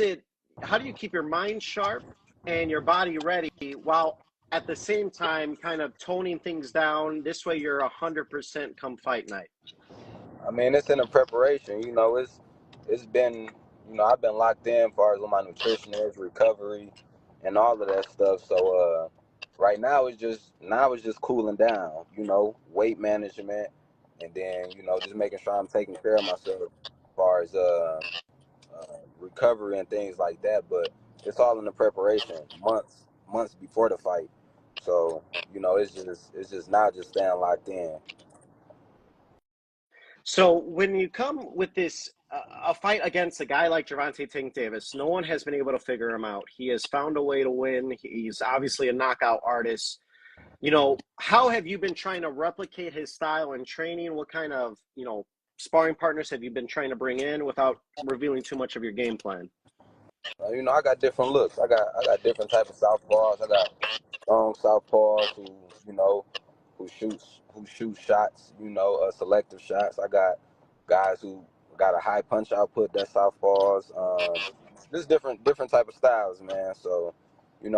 it? How do you keep your mind sharp and your body ready while at the same time kind of toning things down? This way, you're 100% come fight night. I mean, it's in the preparation. It's been, I've been locked in as far as what my nutrition is, recovery, and all of that stuff. So right now it's just cooling down. Weight management, and then just making sure I'm taking care of myself as far as recovery and things like that. But it's all in the preparation, months before the fight. So it's just now just staying locked in. So when you come with this a fight against a guy like Gervonta Tank Davis, no one has been able to figure him out. He has found a way to win. He's obviously a knockout artist. How have you been trying to replicate his style in training? What kind of, sparring partners have you been trying to bring in without revealing too much of your game plan? I got different looks. I got different type of southpaws. I got strong southpaws you know who shoot shots. Selective shots. I got guys who got a high punch output. That's southpaws. Just different type of styles, man. So, we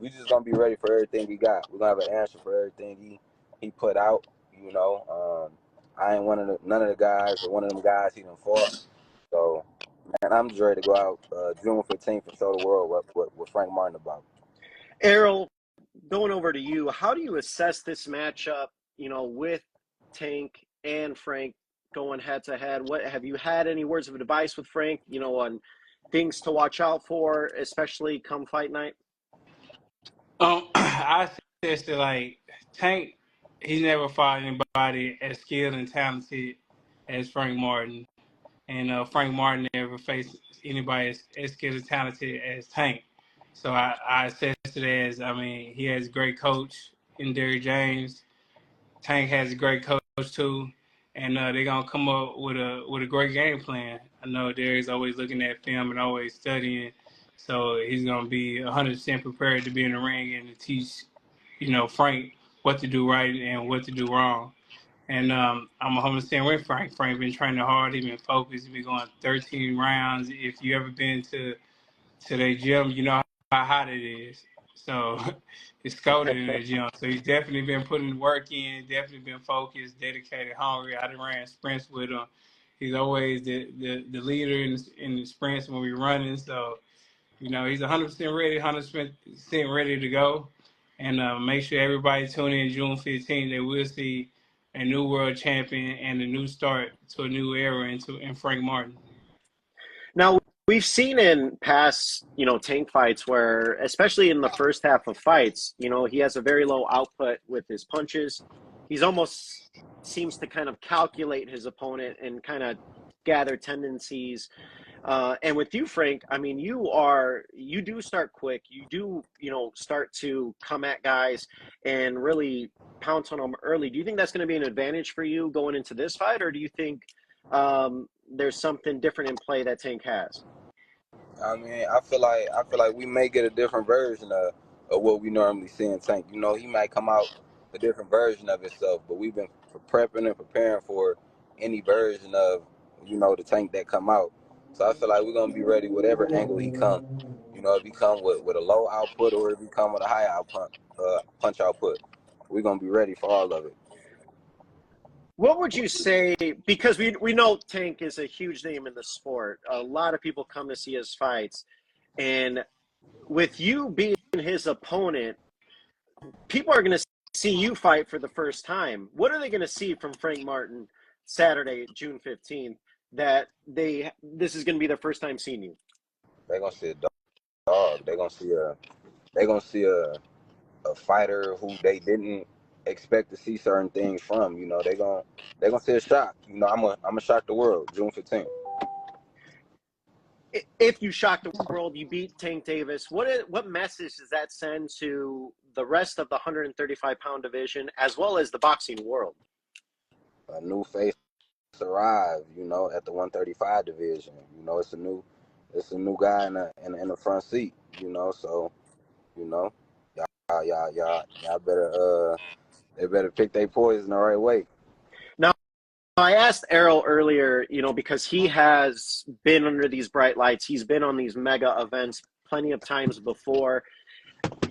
just gonna be ready for everything he got. We're gonna have an answer for everything he put out. I ain't none of the guys or one of them guys he done fought. So, man, I'm just ready to go out June 15th and show the world what Frank Martin about. Errol, going over to you, how do you assess this matchup, with Tank and Frank going head to head? What have you had any words of advice with Frank, on things to watch out for, especially come fight night? I said that like Tank, he's never fought anybody as skilled and talented as Frank Martin, and Frank Martin never faced anybody as skilled and talented as Tank. So I assess it as, I mean, he has a great coach in Derrick James. Tank has a great coach too, and they're gonna come up with a great game plan. I know Derrick's always looking at film and always studying, so he's gonna be 100% prepared to be in the ring and to teach, Frank what to do right and what to do wrong. And I'm 100% with Frank. Frank been training hard. He been focused. He been going 13 rounds. If you ever been to their gym, you know how hot it is. So it's colder in the gym. So he's definitely been putting work in, definitely been focused, dedicated, hungry. I done ran sprints with him. He's always the leader in the sprints when we're running. So, he's 100% ready, 100% ready to go. And make sure everybody tune in June 15th. They will see a new world champion and a new start to a new era in Frank Martin. Now, we've seen in past, Tank fights where, especially in the first half of fights, he has a very low output with his punches. He's almost seems to kind of calculate his opponent and kind of gather tendencies. And with you, Frank, I mean, you do start quick. You do, start to come at guys and really pounce on them early. Do you think that's going to be an advantage for you going into this fight, or do you think there's something different in play that Tank has? I mean, I feel like we may get a different version of what we normally see in Tank. He might come out a different version of himself, but we've been prepping and preparing for any version of the Tank that come out. So I feel like we're gonna be ready whatever angle he come. If he come with a low output or if he come with a high output punch output, we're gonna be ready for all of it. What would you say, because we know Tank is a huge name in the sport. A lot of people come to see his fights. And with you being his opponent, people are going to see you fight for the first time. What are they going to see from Frank Martin Saturday, June 15th, that this is going to be their first time seeing you? They're gonna see a dog. They're gonna see a fighter who they didn't expect to see certain things from. They're gonna see a shock. I'm gonna shock the world. June 15th. If you shock the world, you beat Tank Davis, what message does that send to the rest of the 135-pound division as well as the boxing world? A new face arrived. At the 135 division. It's a new guy in the front seat. So you know, y'all better they better pick their poison the right way. Now, I asked Errol earlier, because he has been under these bright lights. He's been on these mega events plenty of times before.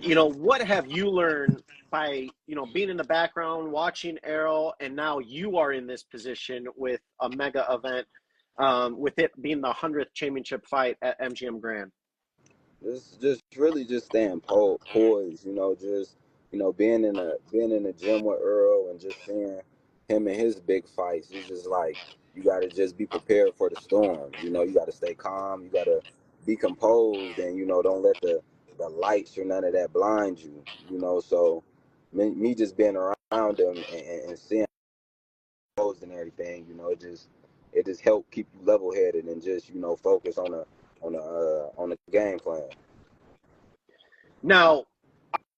What have you learned by, being in the background, watching Errol, and now you are in this position with a mega event, with it being the 100th championship fight at MGM Grand? This just really just staying poised, just being in the gym with Earl and just seeing him in his big fights. It's just like you got to just be prepared for the storm. You got to stay calm. You got to be composed, and don't let the lights or none of that blind you. So me just being around him and seeing composed and everything, it just helped keep you level headed and just focus on the game plan. Now,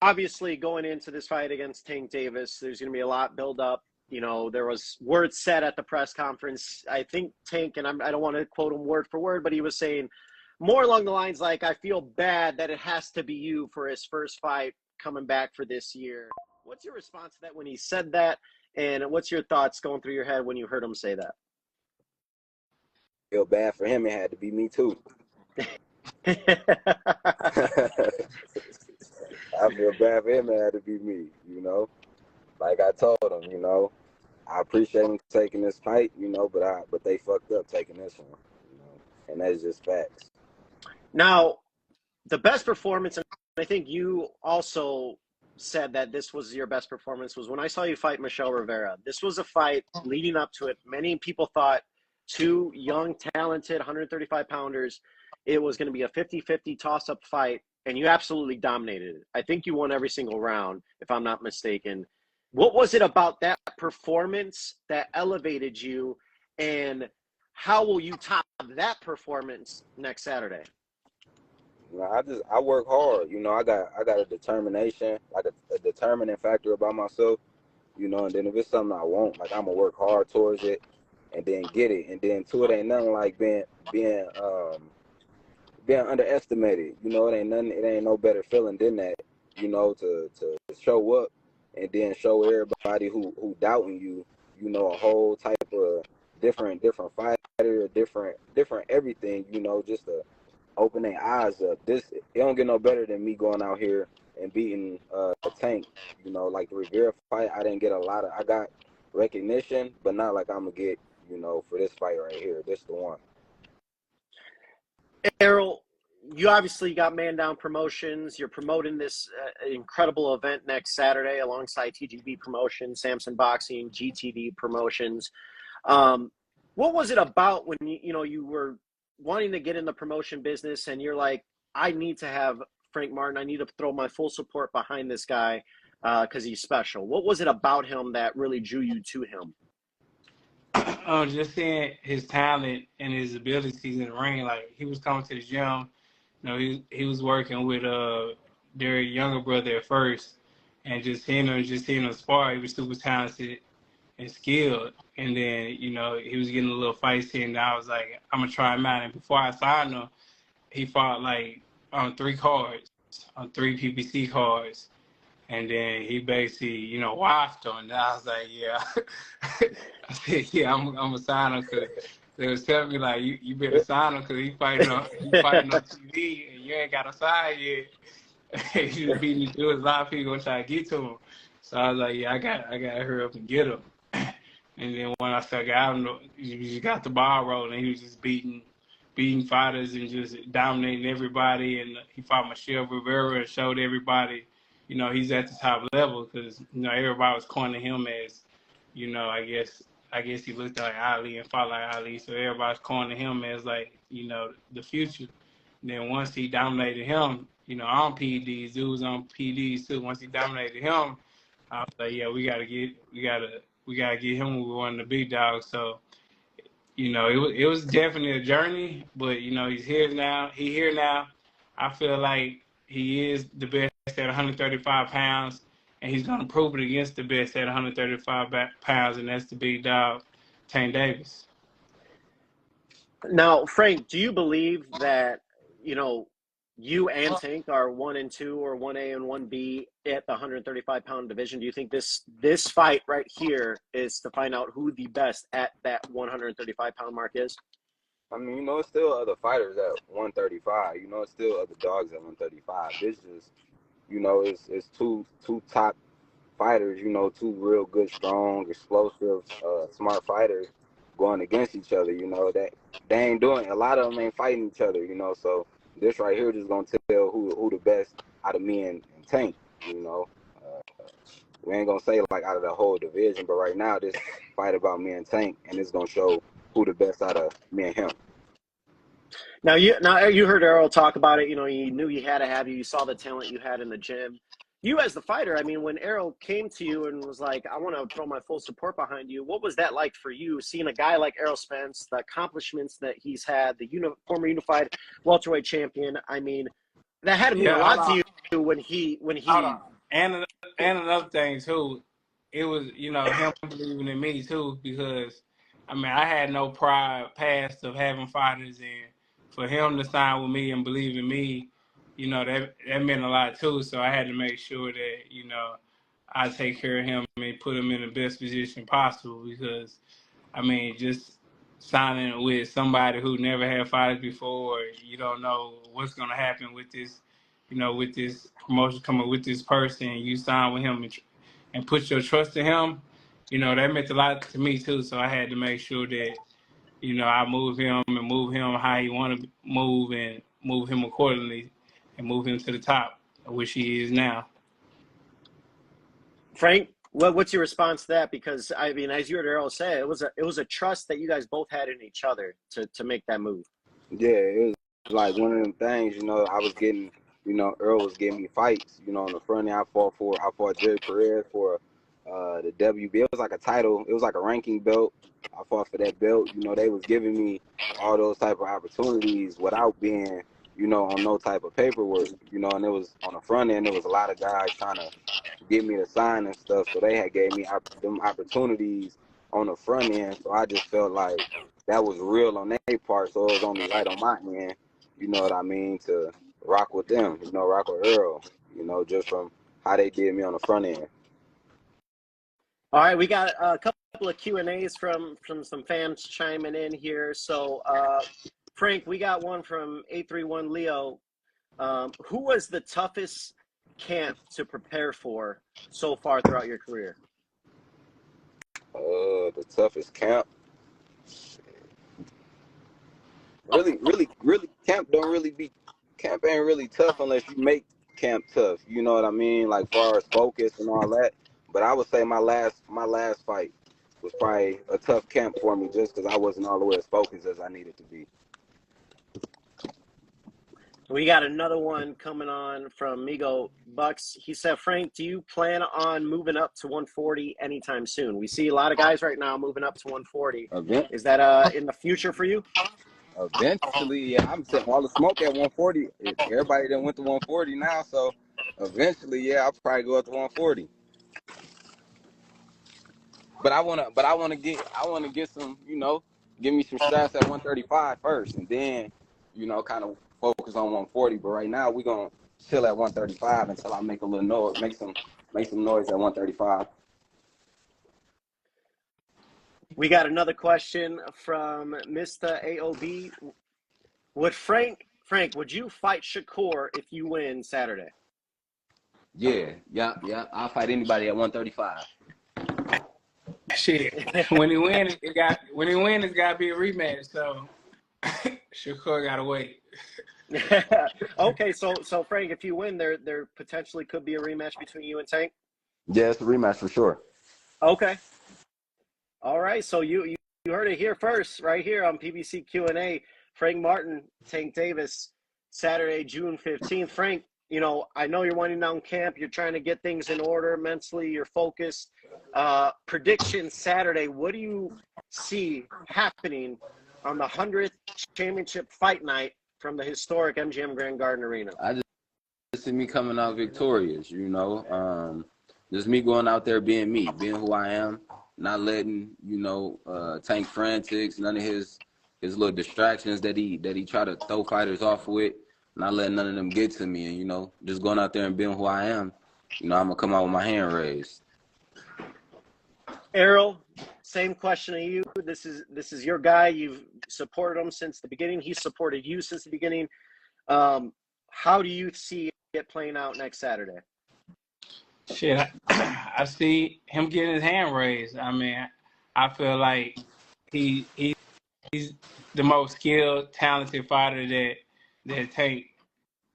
obviously, going into this fight against Tank Davis, there's going to be a lot build up. There was words said at the press conference. I think Tank, and I don't want to quote him word for word, but he was saying more along the lines like, I feel bad that it has to be you for his first fight coming back for this year. What's your response to that when he said that? And what's your thoughts going through your head when you heard him say that? Feel bad for him. It had to be me too. I feel bad for him. It had to be me. Like I told him, I appreciate him taking this fight, but they fucked up taking this one, and that's just facts. Now, the best performance, and I think you also said that this was your best performance, was when I saw you fight Michel Rivera. This was a fight leading up to it. Many people thought two young, talented 135-pounders, it was going to be a 50-50 toss-up fight, and you absolutely dominated it. I think you won every single round, if I'm not mistaken. What was it about that performance that elevated you, and how will you top that performance next Saturday? I work hard. I got a determination, like a determining factor about myself. And then if it's something I want, like I'm gonna work hard towards it, and then get it. And then it ain't nothing like being underestimated. It ain't no better feeling than that. To show up and then show everybody who doubting you, a whole type of different fighter, different everything. Just to open their eyes up. It don't get no better than me going out here and beating a Tank. Like the Rivera fight, I didn't get I got recognition, but not like I'm gonna get, for this fight right here. This the one. Errol, you obviously got Man Down Promotions. You're promoting this incredible event next Saturday alongside TGB Promotions, Samson Boxing, GTV Promotions. What was it about when you were wanting to get in the promotion business and you're like, I need to have Frank Martin. I need to throw my full support behind this guy because he's special. What was it about him that really drew you to him? Just seeing his talent and his abilities in the ring. Like, he was coming to the gym. He was working with their younger brother at first, and just seeing him spar. He was super talented and skilled. And then he was getting a little feisty, and I was like, I'm gonna try him out. And before I signed him, he fought like on 3 cards, on 3 PPC cards. And then he basically, watched him. And I was like, yeah. I said, yeah, I'm going to sign him because they was telling me, like, you better sign him because he fighting on TV and you ain't got a sign yet. He was beating you through. A lot of people going to try to get to him. So I was like, yeah, I got to hurry up and get him. And then when I started out, he just got the ball rolling. He was just beating fighters and just dominating everybody. And he fought Michel Rivera and showed everybody, he's at the top level because, everybody was calling him as, I guess he looked like Ali and fought like Ali. So everybody's calling him as like, the future. And then once he dominated him, on PEDs, dudes on PEDs too. Once he dominated him, I was like, yeah, we gotta get him when we won the big dog. So, it was definitely a journey, but he's here now. He here now. I feel like he is the best at 135 pounds, and he's gonna prove it against the best at 135 pounds, and that's the big dog, Tank Davis. Now, Frank, do you believe that you and Tank are 1 and 2 or 1A and 1B at the 135-pound division. Do you think this fight right here is to find out who the best at that 135-pound mark is? I mean, you know, it's still other fighters at 135. You know, it's still other dogs at 135. This just, you know, it's two top fighters. You know, two real good, strong, explosive, smart fighters going against each other. You know that they ain't doing. A lot of them ain't fighting each other. You know, so this right here just gonna tell who the best out of me and Tank. You know, we ain't gonna say like out of the whole division, but right now this fight about me and Tank, and it's gonna show who the best out of me and him. Now you heard Errol talk about it. You know, you knew he had to have you. You saw the talent you had in the gym. You as the fighter, I mean, when Errol came to you and was like, I want to throw my full support behind you, what was that like for you, seeing a guy like Errol Spence, the accomplishments that he's had, the former unified welterweight champion? I mean, that had to mean a lot to you when he and another thing too, it was, you know, him believing in me too, because I mean, I had no prior past of having fighters, and for him to sign with me and believe in me, you know, that meant a lot too. So I had to make sure that, you know, I take care of him and put him in the best position possible, because I mean, just signing with somebody who never had fighters before, you don't know what's going to happen with this, you know, with this promotion coming with this person. You sign with him and put your trust in him, you know, that meant a lot to me too. So I had to make sure that, you know, I move him how he want to move, and move him accordingly, and move him to the top, which he is now. Frank, what's your response to that? Because I mean, as you heard Errol say, it was a trust that you guys both had in each other to make that move. Yeah, it was like one of them things. You know, I was getting, you know, Earl was getting me fights. You know, on the front end, I fought Jerry Perez for the WB. It was like a title. It was like a ranking belt. I fought for that belt. You know, they was giving me all those type of opportunities without being, you know, on no type of paperwork. You know, and it was on the front end. There was a lot of guys trying to get me to sign and stuff. So they had gave me them opportunities on the front end. So I just felt like that was real on their part. So it was only right on my end. You know what I mean? To rock with them. You know, rock with Earl. You know, just from how they did me on the front end. All right, we got a couple of Q&As from some fans chiming in here. So, Frank, we got one from 831 Leo. Who was the toughest camp to prepare for so far throughout your career? The toughest camp. Really, camp ain't really tough unless you make camp tough. You know what I mean? Like far as focus and all that. But I would say my last fight was probably a tough camp for me, just because I wasn't all the way as focused as I needed to be. We got another one coming on from Migo Bucks. He said, Frank, do you plan on moving up to 140 anytime soon? We see a lot of guys right now moving up to 140. Is that in the future for you? Eventually, yeah, I'm setting all the smoke at 140. Everybody done went to 140 now, so eventually, yeah, I'll probably go up to 140. But I wanna get some, you know, give me some shots at 135 first, and then, you know, kind of focus on 140. But right now, we're gonna chill at 135 until I make a little noise, make some noise at 135. We got another question from Mr. AOB. Would Frank, would you fight Shakur if you win Saturday? Yeah. I'll fight anybody at 135. Shit, when he wins, it's got to be a rematch. So Shakur got to wait. Okay, so Frank, if you win, there potentially could be a rematch between you and Tank. Yeah, it's a rematch for sure. Okay. All right, so you heard it here first, right here on PBC Q&A. Frank Martin, Tank Davis, Saturday, June 15th. Frank, you know, I know you're winding down camp. You're trying to get things in order mentally. You're focused. Prediction Saturday, what do you see happening on the 100th championship fight night from the historic MGM Grand Garden Arena? I just see me coming out victorious, you know. Just me going out there being me, being who I am, not letting, you know, Tank frantics, none of his little distractions that he try to throw fighters off with. not letting none of them get to me, and just going out there and being who I am. I'm gonna come out with my hand raised. Errol, same question to you. This is your guy. You've supported him since the beginning. He's supported you since the beginning. How do you see it playing out next Saturday? Shit, I see him getting his hand raised. I mean, I feel like he's the most skilled, talented fighter that Tank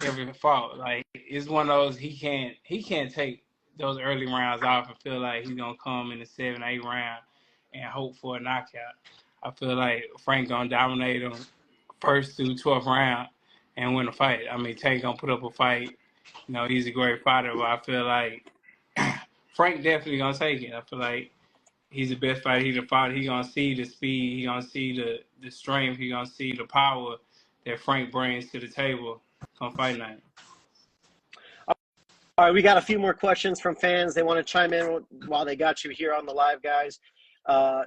ever fought. Like, it's one of those he can't take those early rounds off and feel like he's gonna come in the 7, 8 round and hope for a knockout. I feel like Frank gonna dominate him first through 12th round and win a fight. I mean, Tank gonna put up a fight. He's a great fighter, but I feel like Frank definitely gonna take it. I feel like he's the best fighter he's fought. He's gonna see the speed. He's gonna see the strength. He's gonna see the power that Frank brings to the table come fight night. All right, we got a few more questions from fans. They want to chime in while they got you here on the live, guys.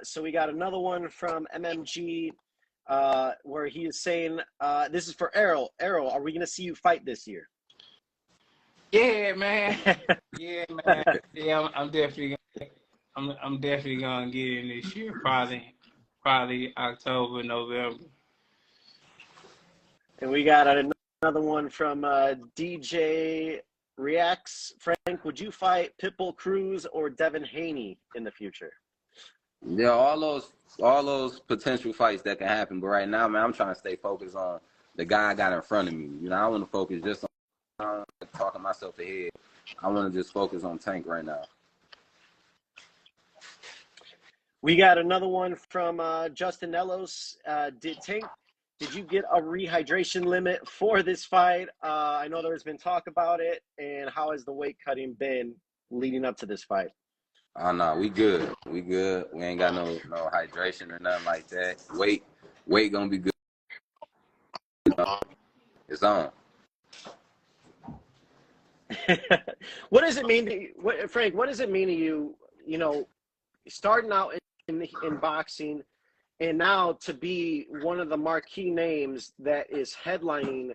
So we got another one from MMG where he is saying, this is for Errol. Errol, are we going to see you fight this year? Yeah, man. Yeah, man. Yeah, I'm definitely gonna get in this year. Probably October, November. And we got another one from DJ Reacts. Frank, would you fight Pitbull Cruz or Devin Haney in the future? Yeah, all those potential fights that can happen. But right now, man, I'm trying to stay focused on the guy I got in front of me. I want to focus just on talking myself ahead. I want to just focus on Tank right now. We got another one from Justin Nellos. Did you get a rehydration limit for this fight? I know there's been talk about it. And how has the weight cutting been leading up to this fight? Oh, no, we good. We good. We ain't got no hydration or nothing like that. Weight gonna be good. It's on. What does it mean to you, Frank? What does it mean to you? Starting out in boxing, and now to be one of the marquee names that is headlining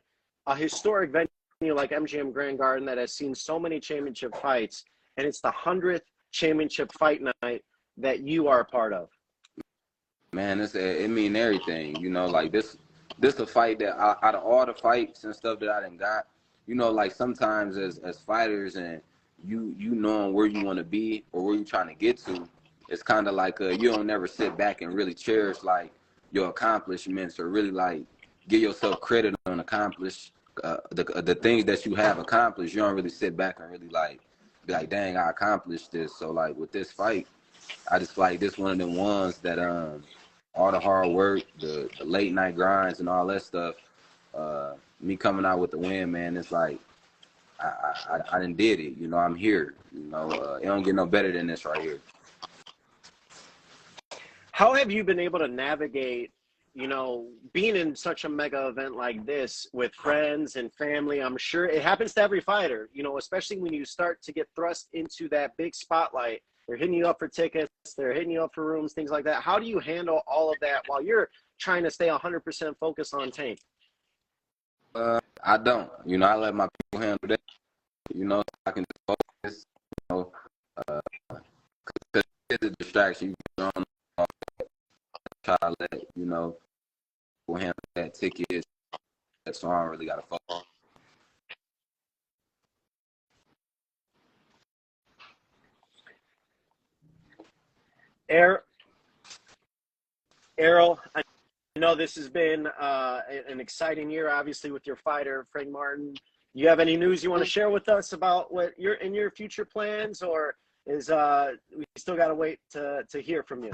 a historic venue like MGM Grand Garden that has seen so many championship fights, and it's the 100th championship fight night that you are a part of. Man, it mean everything. Like this a fight that out of all the fights and stuff that I done got, like sometimes as fighters and you knowing where you want to be or where you're trying to get to, it's kind of like you don't never sit back and really cherish like your accomplishments or really like give yourself credit on the things that you have accomplished. You don't really sit back and really like be like, dang, I accomplished this. So like with this fight, I just feel like this one of them ones that all the hard work, the late night grinds and all that stuff, me coming out with the win, man, it's like I done did it. I'm here. It don't get no better than this right here. How have you been able to navigate, being in such a mega event like this with friends and family? I'm sure it happens to every fighter, especially when you start to get thrust into that big spotlight. They're hitting you up for tickets, they're hitting you up for rooms, things like that. How do you handle all of that while you're trying to stay 100% focused on Tank? I don't. I let my people handle that. I can just focus, because it's a distraction. You don't try to let, people handle that ticket. So I don't really got to focus. Errol, I know this has been an exciting year, obviously, with your fighter, Frank Martin. You have any news you want to share with us about what you're in your future plans, or is we still got to wait to hear from you?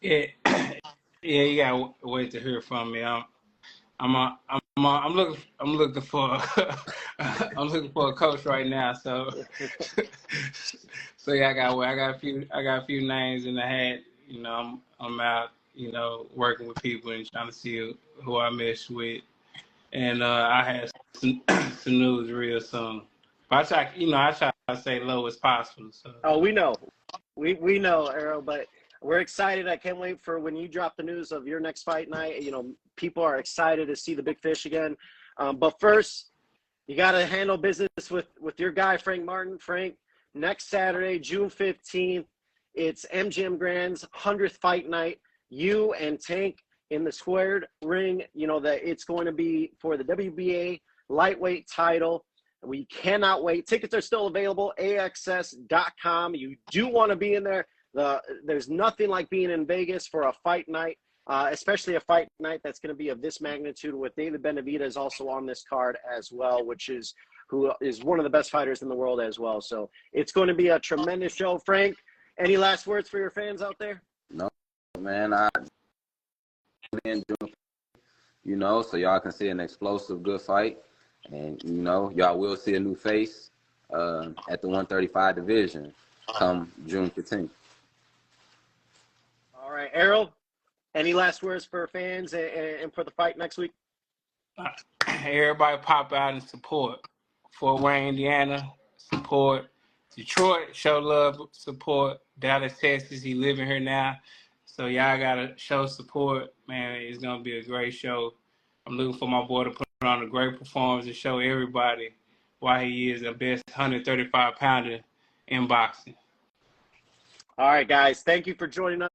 Yeah, you gotta wait to hear from me. I'm looking for I'm looking for a coach right now. So yeah, I got a few names in the hat. I'm out, working with people and trying to see who I mesh with. And I have some news real soon. But I try to stay low as possible. So. Oh, we know, we know, Errol, but we're excited. I can't wait for when you drop the news of your next fight night. People are excited to see the big fish again. But first, You got to handle business with your guy, Frank Martin. Frank, next Saturday, June 15th, it's MGM Grand's 100th fight night. You and Tank in the squared ring. You know that it's going to be for the WBA lightweight title. We cannot wait. Tickets are still available, AXS.com. You do want to be in there. There's nothing like being in Vegas for a fight night, especially a fight night that's going to be of this magnitude with David Benavidez also on this card as well, who is one of the best fighters in the world as well. So it's going to be a tremendous show. Frank, any last words for your fans out there? No, man. I you know, so y'all can see an explosive, good fight. And, you know, y'all will see a new face at the 135 division come June 15th. All right, Errol, any last words for fans and for the fight next week? Everybody pop out and support. Fort Wayne, Indiana, support. Detroit, show love, support. Dallas, Texas, he living here now. So y'all got to show support. Man, it's going to be a great show. I'm looking for my boy to put on a great performance and show everybody why he is the best 135-pounder in boxing. All right, guys. Thank you for joining us.